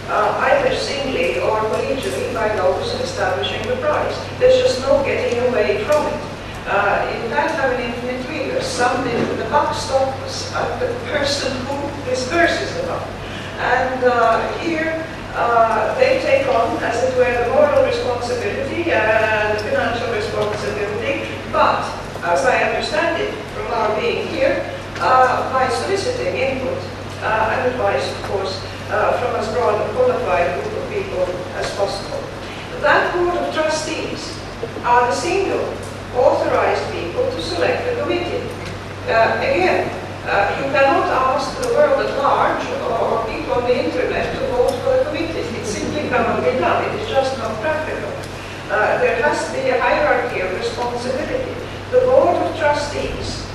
either singly or collegially by those establishing the prize. There's just no getting away from it. You can't have an infinite regress. The buck stops at the person who this verse is about. And here they take on, as it were, the moral responsibility and the financial responsibility, but as I understand it from our being here, by soliciting input and advice, of course, from as broad and qualified a group of people as possible. That Board of Trustees are the single authorized people to select the committee. Again, you cannot ask the world at large or people on the internet to vote for the committee. It simply cannot be done. It is just not practical. There has to be a hierarchy of responsibility. The Board of Trustees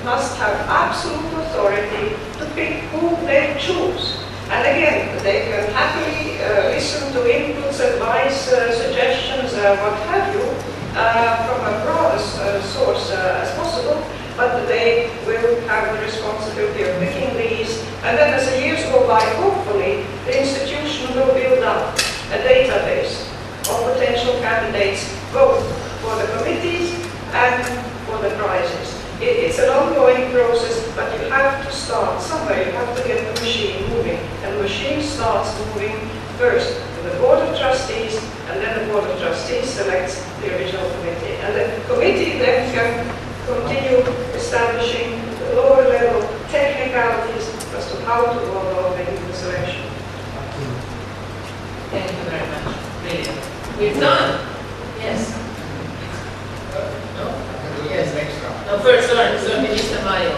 must have absolute authority to pick who they choose. And again, they can happily listen to inputs, advice, suggestions, what have you, from a broad source as possible, but they will have the responsibility of picking these, and then as the years go by, hopefully, the institution will build up a database of potential candidates, both for the committees and for the prizes. It's an ongoing process, but you have to start somewhere. You have to get the machine moving. And the machine starts moving first with the Board of Trustees, and then the Board of Trustees selects the original committee. And the committee then can continue establishing the lower level technicalities as to how to go about making the selection. Thank you very much. Brilliant. We've done. Yes. No? Yes. No, first, sorry, Minister Mayo.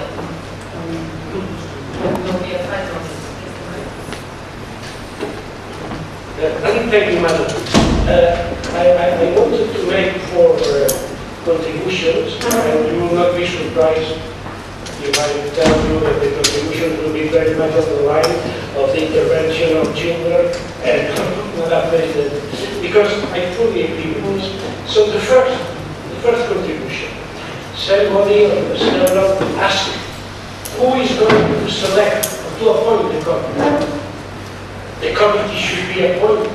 No, we have 5 minutes. Thank you, Madam. I wanted to make 4 contributions, and you will not be surprised if I tell you that the contribution will be very much on the line of the intervention of children and Madam President, because I fully agree with this. So the first contribution, somebody on the several asked who is going to select or to appoint the committee. The committee should be appointed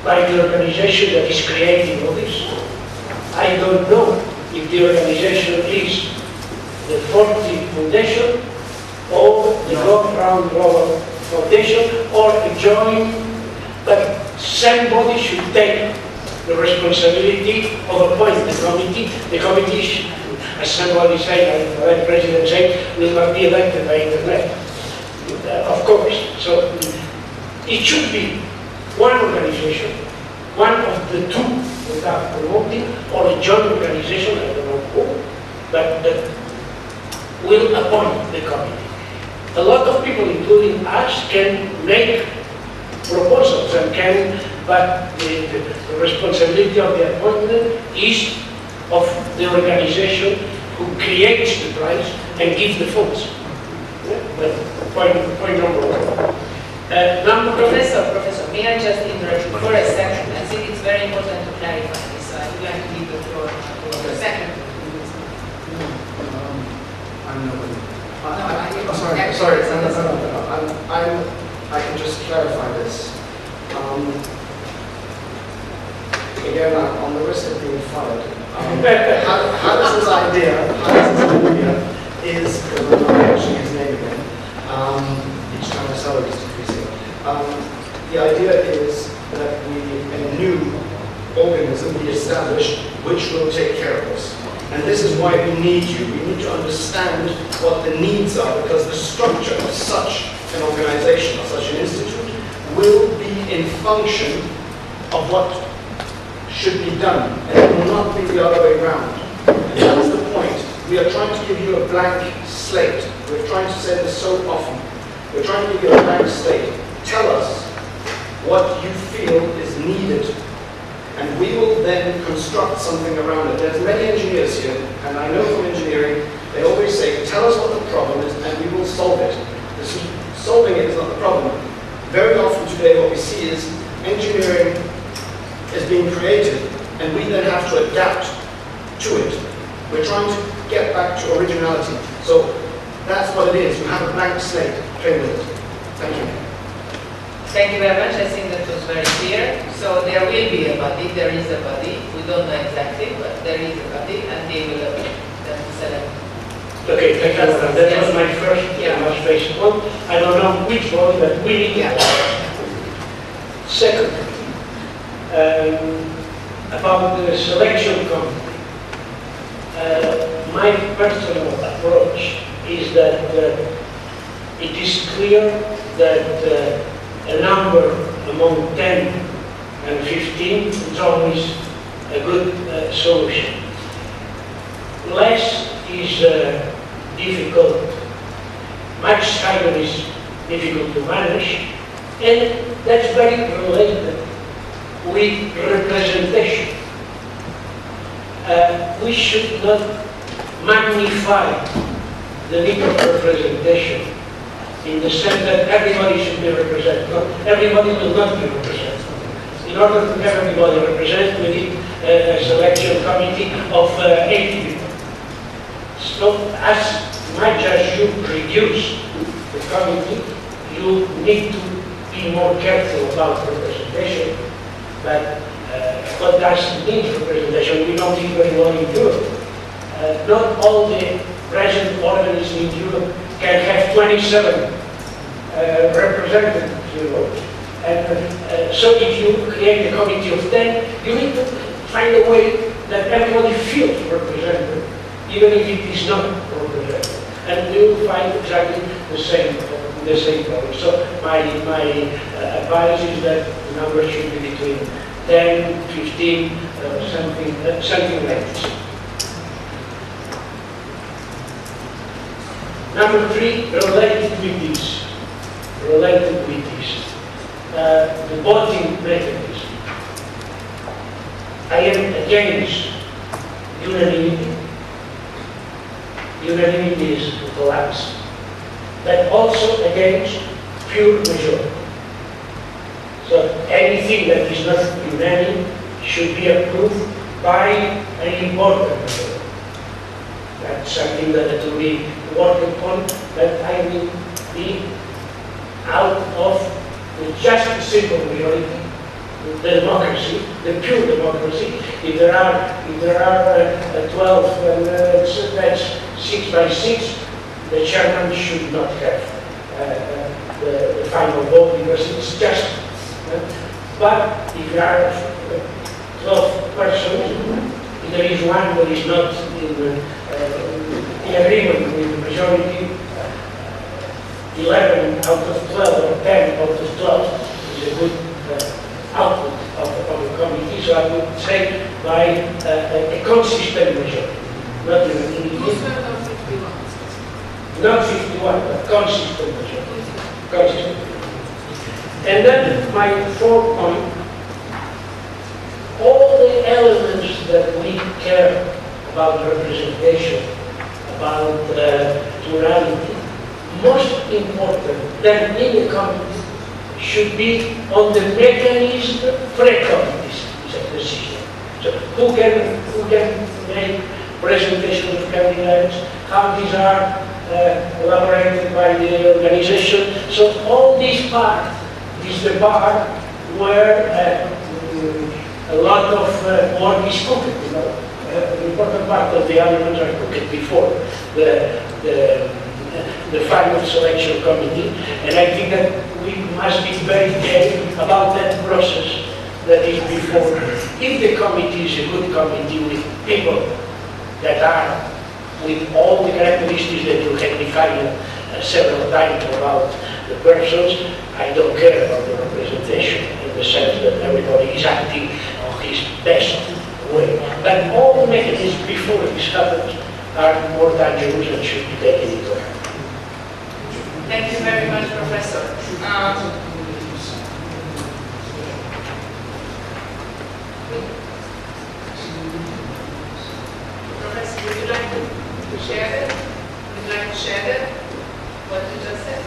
by the organization that is creating all this. I don't know if the organization is the Forty Foundation or the Brown Global Foundation or a joint, but somebody should take the responsibility of appointing the committee. The committee, as somebody said, the President said, will not be elected by internet. Of course. So it should be one organization, one of the 2 that are promoting, or a joint organization, I don't know who, but that will appoint the committee. A lot of people, including us, can make proposals and can, but the responsibility of the appointment is of the organization who creates the prize and gives the funds. But point number 1. Professor, may I just interrupt you for a second? I think it's very important to clarify this. I would like to give the floor for a second. I can just clarify this. Again, on the risk of being fired. How does this idea is, I'm not mentioning his name again, each time the salary is decreasing. The idea is that a new organism be established which will take care of us. And this is why we need you. We need to understand what the needs are, because the structure of such an organization, of such an institute, will be in function of what should be done, and it will not be the other way around. And that is the point. We are trying to give you a blank slate. We're trying to say this so often. We're trying to give you a blank slate. Tell us what you feel is needed, and we will then construct something around it. There's many engineers here, and I know from engineering, they always say, tell us what the problem is, and we will solve it. Solving it is not the problem. Very often today what we see is engineering is being created, and we then have to adapt to it. We're trying to get back to originality. So that's what it is. You have a blank slate. Play with it. Thank you. Thank you very much. I think that was very clear. So there will be a body. There is a body. We don't know exactly, but there is a body, and they will select. Okay, thank you, madam. That was my first most basic one. I don't know which one, but we need to. Second, about the selection committee. My personal approach is that it is clear that a number among 10 and 15 is always a good solution. Less is difficult, much higher is difficult to manage, and that's very related with representation. We should not magnify the need of representation in the sense that everybody should be represented. No, everybody will not be represented. In order to have everybody represented, we need a selection committee of 80 people. So as much as you reduce the committee, you need to be more careful about representation. But what does mean representation? We know it very well in Europe. Not all the present organisms in Europe can have 27 representatives, you know. And so if you create a committee of 10, you need to find a way that everybody feels represented, even if it is not represented. And we will find exactly the same problem. So my advice is that the number should be between 10, 15, something like this. Number 3, related with this. The voting mechanism. I am against unanimity. Unanimity is a collapse. But also against pure majority. So anything that is not unanimous should be approved by an important majority. That's something that will be worked upon, but I will be out of just a simple majority, the democracy, the pure democracy. If there are 12 and that's 6 by 6, the chairman should not have the final vote because it's just. But if there are 12 persons, if there is one that is not in agreement with the majority, 11 out of 12 or 10 out of 12 is a good output of the committee. So I would say by a consistent majority, not even not 51, but consistent majority. Consistent. And then my fourth point, all the elements that we care about representation, about plurality, most important than in the committee should be on the mechanism pre-committees decision. So who can make presentations of candidates, how these are elaborated by the organization. So all this part is the part where a lot of work is cooked. You know, an important part of the elements are cooked before the final selection committee, and I think that we must be very careful about that process that is before. If the committee is a good committee with people that are with all the characteristics that you have defined several times about the persons, I don't care about the representation in the sense that everybody is acting on his best way. But all the mechanisms before this happens are more tangible and should be taken into account. Thank you very much, Professor. Professor, would you like to share it? Would you like to share it? What you just said?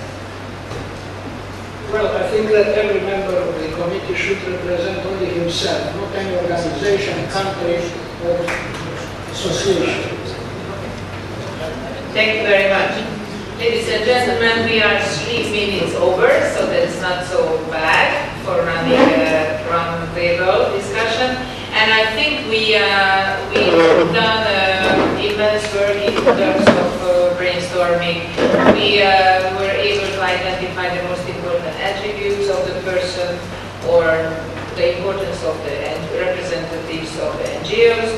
Well, I think that every member of the committee should represent only himself, not any organization, country, or association. Thank you very much. Ladies and gentlemen, we are 3 minutes over, so that's not so bad for running a round table discussion. And I think we have done immense work in terms of we were able to identify the most important attributes of the person or the importance of the representatives of the NGOs.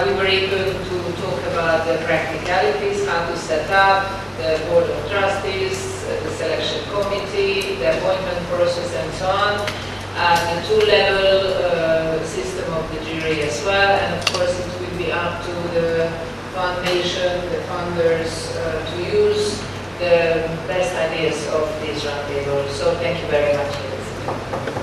We were able to talk about the practicalities, how to set up the board of trustees, the selection committee, the appointment process, and so on. The two-level system of the jury as well, and of course it will be up to the foundation, the funders, to use the best ideas of this roundtable. So thank you very much for listening.